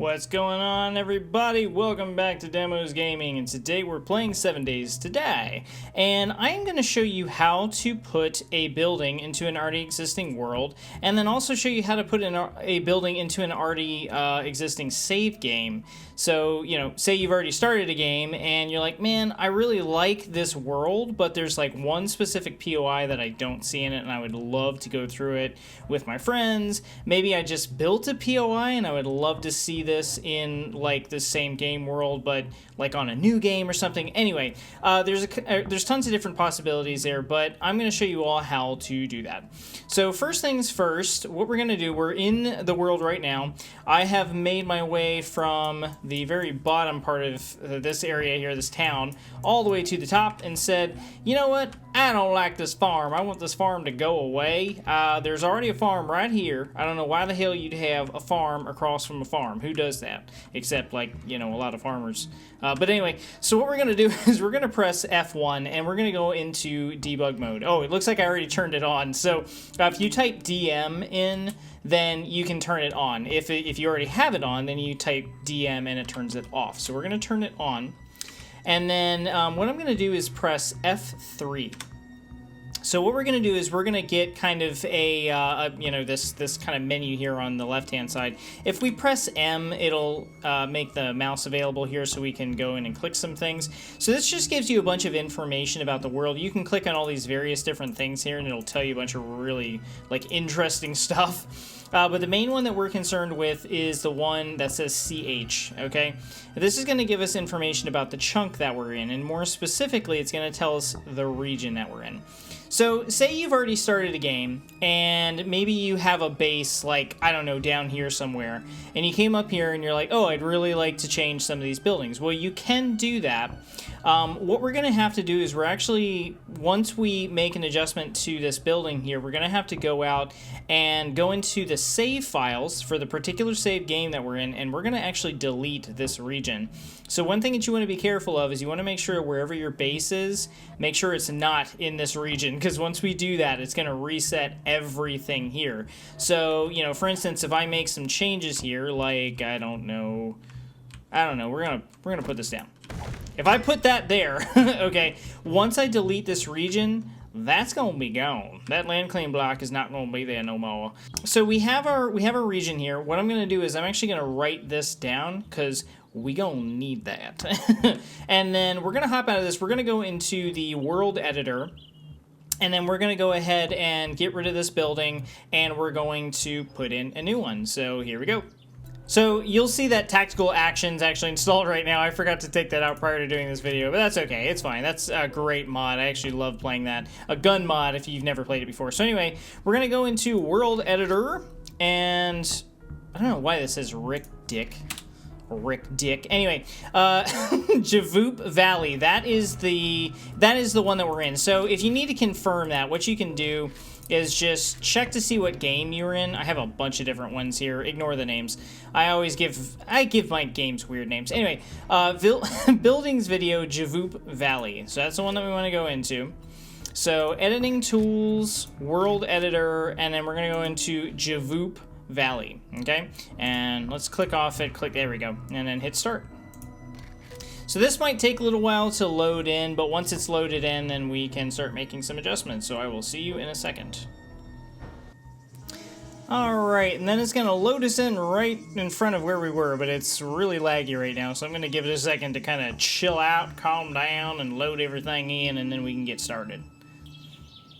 What's going on, everybody? Welcome back to Demos Gaming, and today we're playing 7 Days to Die. And I am going to show you how to put a building into an already existing world, and then also show you how to put a building into an already existing save game. So, you know, say you've already started a game, and you're like, man, I really like this world, but there's like one specific POI that I don't see in it, and I would love to go through it with my friends. Maybe I just built a POI, and I would love to see this in like the same game world, but like on a new game or something. Anyway, there's tons of different possibilities there, but I'm going to show you all how to do that. So first things first, what we're going to do, we're in the world right now. I have made my way from the very bottom part of this area here, this town, all the way to the top, and said, you know what, I don't like this farm. I want this farm to go away. There's already a farm right here. I don't know why the hell you'd have a farm across from a farm. Who does that? Except, like, you know, a lot of farmers. But anyway, so what we're going to do is we're going to press F1, and we're going to go into debug mode. Oh, it looks like I already turned it on. So if you type DM in, then you can turn it on. If you already have it on, then you type DM and it turns it off. So we're going to turn it on. And then what I'm going to do is press F3. So what we're going to do is we're going to get kind of you know, this kind of menu here on the left-hand side. If we press M, it'll make the mouse available here so we can go in and click some things. So this just gives you a bunch of information about the world. You can click on all these various different things here, and it'll tell you a bunch of really, like, interesting stuff. But the main one that we're concerned with is the one that says CH, okay? This is going to give us information about the chunk that we're in, and more specifically, it's going to tell us the region that we're in. So, say you've already started a game, and maybe you have a base, like, I don't know, down here somewhere, and you came up here and you're like, oh, I'd really like to change some of these buildings. Well, you can do that. What we're going to have to do is we're actually, once we make an adjustment to this building here, we're going to have to go out and go into the save files for the particular save game that we're in, and we're going to actually delete this region. So one thing that you want to be careful of is you want to make sure wherever your base is, make sure it's not in this region, because once we do that, it's going to reset everything here. So, you know, for instance, if I make some changes here, like, I don't know, we're gonna put this down. If I put that there, okay, once I delete this region, that's gonna be gone. That land claim block is not gonna be there no more. So we have our region here. What I'm gonna do is I'm actually gonna write this down because we gonna need that. And then we're gonna hop out of this. We're gonna go into the world editor. And then we're going to go ahead and get rid of this building, and we're going to put in a new one. So here we go. So you'll see that tactical action's actually installed right now. I forgot to take that out prior to doing this video, but that's okay. It's fine. That's a great mod. I actually love playing that. A gun mod if you've never played it before. So anyway, we're going to go into World Editor, and I don't know why this says Rick Dick. Anyway, Javoop Valley, that is the one that we're in. So if you need to confirm that, what you can do is just check to see what game you're in. I have a bunch of different ones here. Ignore the names. I give my games weird names. Anyway, buildings video Javoop Valley. So that's the one that we want to go into. So editing tools, world editor, and then we're going to go into Javoop Valley, okay? And let's click off it, there we go, and then hit start. So this might take a little while to load in, but once it's loaded in, then we can start making some adjustments. So I will see you in a second. Alright, and then it's going to load us in right in front of where we were, but it's really laggy right now, so I'm going to give it a second to kind of chill out, calm down, and load everything in, and then we can get started.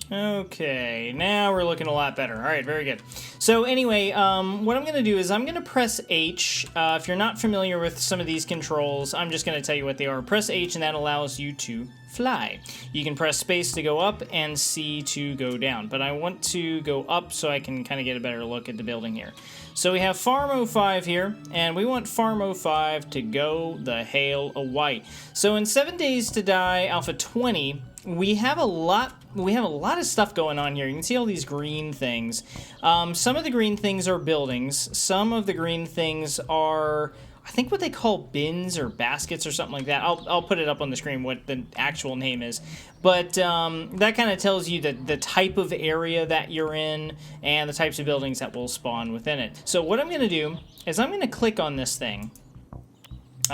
Okay, now we're looking a lot better. All right, very good. So anyway, what I'm going to do is I'm going to press H. If you're not familiar with some of these controls, I'm just going to tell you what they are. Press H, and that allows you to fly. You can press space to go up and C to go down. But I want to go up so I can kind of get a better look at the building here. So we have Farm 05 here, and we want Farm 05 to go the hell away. So in 7 Days to Die Alpha 20, we have a lot of stuff going on here. You can see all these green things. Some of the green things are buildings. Some of the green things are, I think what they call bins or baskets or something like that. I'll put it up on the screen what the actual name is. But that kind of tells you the type of area that you're in and the types of buildings that will spawn within it. So what I'm going to do is I'm going to click on this thing.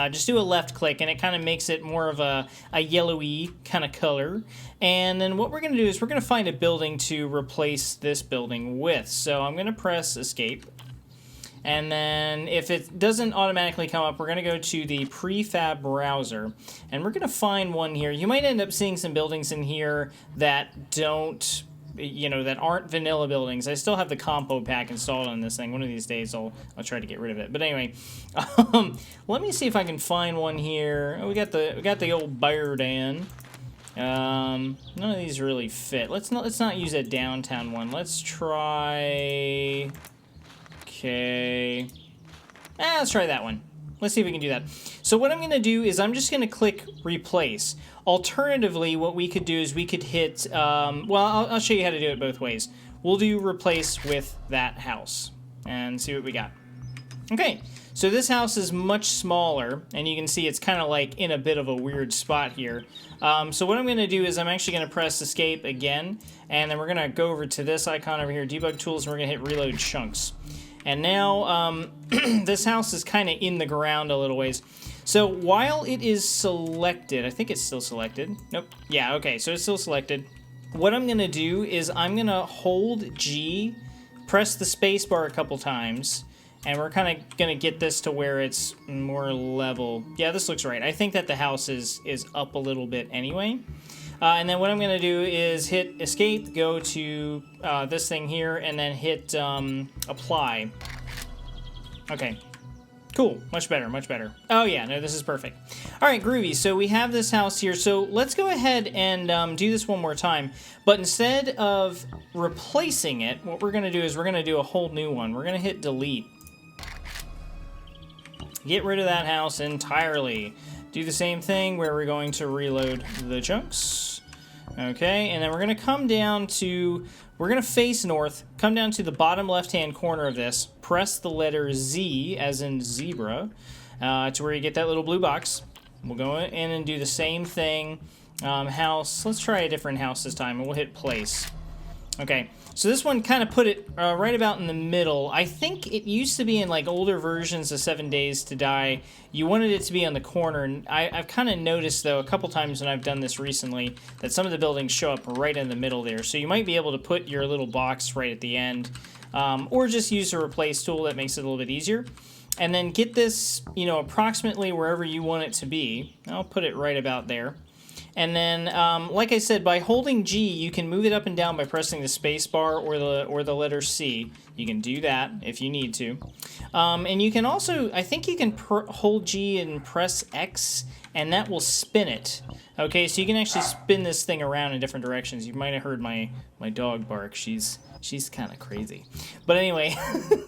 Just do a left click and it kind of makes it more of a yellowy kind of color. And then what we're going to do is we're going to find a building to replace this building with. So I'm going to press escape. And then if it doesn't automatically come up, we're going to go to the prefab browser. And we're going to find one here. You might end up seeing some buildings in here that don't, that aren't vanilla buildings. I still have the compo pack installed on this thing. One of these days I'll try to get rid of it. But anyway, let me see if I can find one here. Oh, we got the old Byerdan. None of these really fit. Let's not use a downtown one. Let's try. Okay. Let's try that one. Let's see if we can do that. So what I'm going to do is I'm just going to click replace. Alternatively, what we could do is we could hit, I'll show you how to do it both ways. We'll do replace with that house and see what we got. Okay, so this house is much smaller, and you can see it's kind of like in a bit of a weird spot here. So what I'm going to do is I'm actually going to press escape again, and then we're going to go over to this icon over here, debug tools, and we're going to hit reload chunks. And now this house is kind of in the ground a little ways. So while it is selected, I think it's still selected. Nope. Yeah, okay, so it's still selected. What I'm going to do is I'm going to hold G, press the space bar a couple times, and we're kind of going to get this to where it's more level. Yeah, this looks right. I think that the house is up a little bit anyway. And then what I'm going to do is hit escape, go to this thing here, and then hit apply. Okay. Cool. Much better, much better. Oh, yeah. No, this is perfect. All right, groovy. So we have this house here. So let's go ahead and do this one more time. But instead of replacing it, what we're going to do is we're going to do a whole new one. We're going to hit delete. Get rid of that house entirely. Do the same thing where we're going to reload the chunks. Okay, and then we're going to come down to, we're going to face north, come down to the bottom left-hand corner of this, press the letter Z, as in zebra, to where you get that little blue box. We'll go in and do the same thing. House, let's try a different house this time, and we'll hit place. Okay, so this one kind of put it right about in the middle. I think it used to be in like older versions of 7 Days to Die, you wanted it to be on the corner, and I've kind of noticed though a couple times when I've done this recently that some of the buildings show up right in the middle there. So you might be able to put your little box right at the end, or just use the replace tool. That makes it a little bit easier. And then get this, approximately wherever you want it to be. I'll put it right about there. And then, like I said, by holding G, you can move it up and down by pressing the space bar or the letter C. You can do that if you need to. And you can also, I think you can hold G and press X, and that will spin it. Okay, so you can actually spin this thing around in different directions. You might have heard my dog bark. She's kind of crazy. But anyway,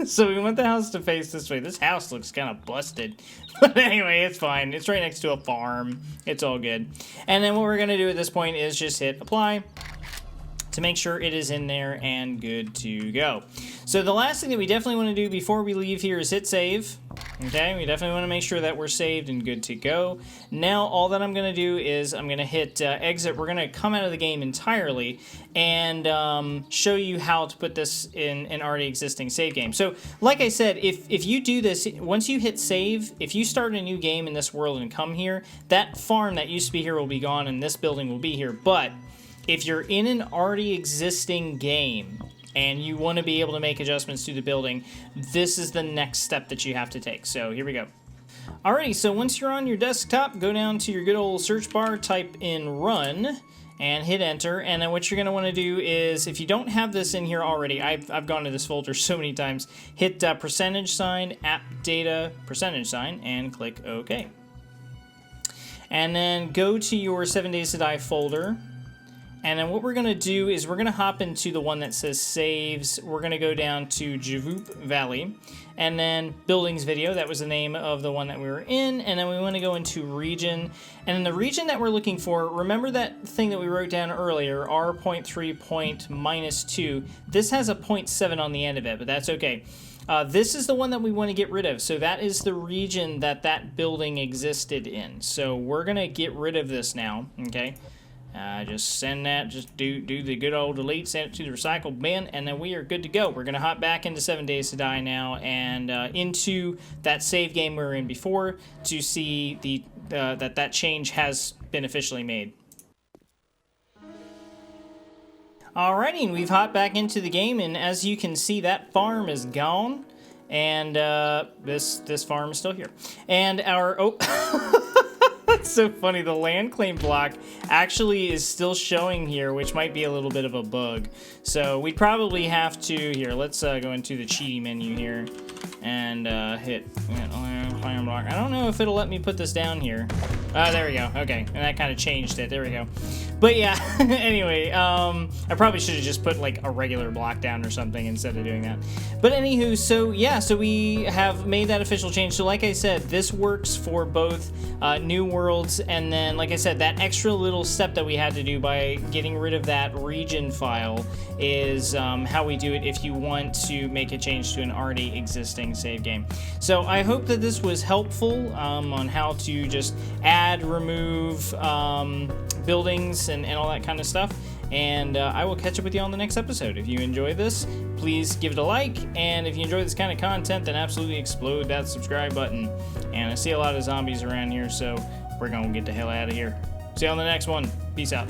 so we want the house to face this way. This house looks kind of busted. But anyway, it's fine. It's right next to a farm. It's all good. And then what we're going to do at this point is just hit apply to make sure it is in there and good to go. So the last thing that we definitely want to do before we leave here is hit save. Okay, we definitely want to make sure that we're saved and good to go. Now all that I'm going to do is I'm going to hit exit. We're going to come out of the game entirely and show you how to put this in an already existing save game. So like I said, if you do this, once you hit save, if you start a new game in this world and come here, that farm that used to be here will be gone and this building will be here. But if you're in an already existing game and you want to be able to make adjustments to the building, this is the next step that you have to take. So here we go. Alrighty, so once you're on your desktop, go down to your good old search bar, type in run, and hit enter. And then what you're going to want to do is, if you don't have this in here already, I've gone to this folder so many times, hit %, app data, %, and click OK. And then go to your 7 Days to Die folder. And then what we're going to do is we're going to hop into the one that says saves. We're going to go down to Javoop Valley. And then buildings video, that was the name of the one that we were in. And then we want to go into region. And in the region that we're looking for, remember that thing that we wrote down earlier, R.3.-2. This has a 0.7 on the end of it, but that's okay. This is the one that we want to get rid of. So that is the region that that building existed in. So we're going to get rid of this now, okay? Just send that, just do the good old delete, send it to the recycle bin, and then we are good to go. We're going to hop back into 7 Days to Die now and into that save game we were in before to see that change has been officially made. Alrighty, and we've hopped back into the game, and as you can see, that farm is gone, and this farm is still here. And our That's so funny. The land claim block actually is still showing here, which might be a little bit of a bug. So we'd probably have to, here, let's go into the cheaty menu here and hit land claim block. I don't know if it'll let me put this down here. There we go. Okay, and that kind of changed it. There we go. But yeah, anyway, I probably should have just put like a regular block down or something instead of doing that. But anywho, so yeah, so we have made that official change. So like I said, this works for both New Worlds, and then like I said, that extra little step that we had to do by getting rid of that region file is how we do it if you want to make a change to an already existing save game. So I hope that this was helpful on how to just add, remove buildings and all that kind of stuff. And I will catch up with you on the next episode. If you enjoy this, please give it a like. And if you enjoy this kind of content, then absolutely explode that subscribe button. And I see a lot of zombies around here, so we're going to get the hell out of here. See you on the next one. Peace out.